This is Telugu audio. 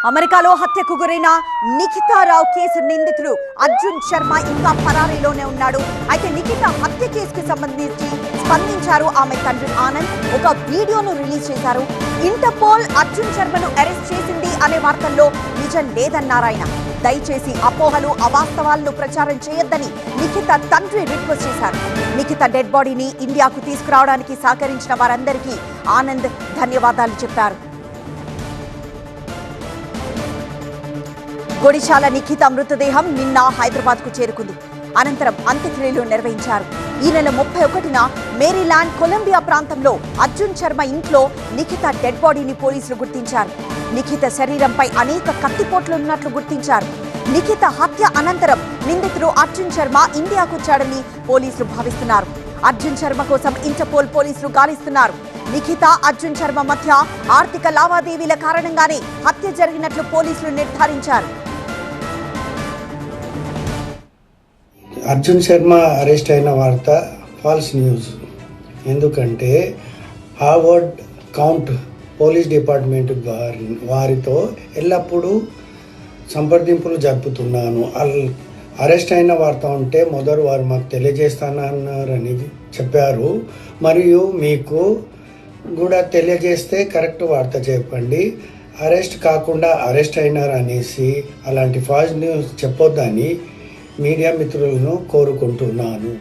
అమెరికాలో హత్యకు గురైన నిఖితారావు కేసు నిందితుడు అర్జున్ శర్మ ఇంకా పరారీలోనే ఉన్నాడు. అయితే నిఖిత హత్య కేసుకు సంబంధించి స్పందించారు ఆమె తండ్రి ఆనంద్. ఒక వీడియోను రిలీజ్ చేశారు. ఇంటర్పోల్ అర్జున్ శర్మను అరెస్ట్ చేసింది అనే వార్తల్లో నిజం లేదన్నారాయన. దయచేసి అపోహలు అవాస్తవాలను ప్రచారం చేయొద్దని నిఖిత తండ్రి రిక్వెస్ట్ చేశారు. నిఖిత డెడ్ బాడీని ఇండియాకు తీసుకురావడానికి సహకరించిన వారందరికీ ఆనంద్ ధన్యవాదాలు చెప్పారు. గొడిశాల నిఖిత మృతదేహం నిన్న హైదరాబాద్ కు చేరుకుంది. అనంతరం అంత్యక్రియలు నిర్వహించారు. ఈ నెల 31న మేరీల్యాండ్ కొలంబియా ప్రాంతంలో అర్జున్ శర్మ ఇంట్లో నిఖిత డెడ్ బాడీని పోలీసులు గుర్తించారు. నిఖిత శరీరంపై అనేక కత్తిపోట్లున్నట్లు గుర్తించారు. నిఖిత హత్య అనంతరం నిందితుడు అర్జున్ శర్మ ఇండియాకు వచ్చాడని పోలీసులు భావిస్తున్నారు. అర్జున్ శర్మ కోసం ఇంటర్పోల్ పోలీసులు గాలిస్తున్నారు. నిఖిత అర్జున్ శర్మ మధ్య ఆర్థిక లావాదేవీల కారణంగానే హత్య జరిగినట్లు పోలీసులు నిర్ధారించారు. అర్జున్ శర్మ అరెస్ట్ అయిన వార్త ఫాల్స్ న్యూస్. ఎందుకంటే హార్వర్డ్ కౌంట్ పోలీస్ డిపార్ట్మెంట్ వారితో ఎల్లప్పుడూ సంప్రదింపులు జరుపుతున్నాను. అరెస్ట్ అయిన వార్త ఉంటే మొదలు వారు మాకు తెలియజేస్తానన్నారని చెప్పారు. మరియు మీకు కూడా తెలియజేస్తే కరెక్ట్ వార్త చెప్పండి. అరెస్ట్ కాకుండా అరెస్ట్ అయినారు అనేసి అలాంటి ఫాల్స్ న్యూస్ చెప్పొద్దని మీడియా మిత్రులను కోరుకుంటున్నాను.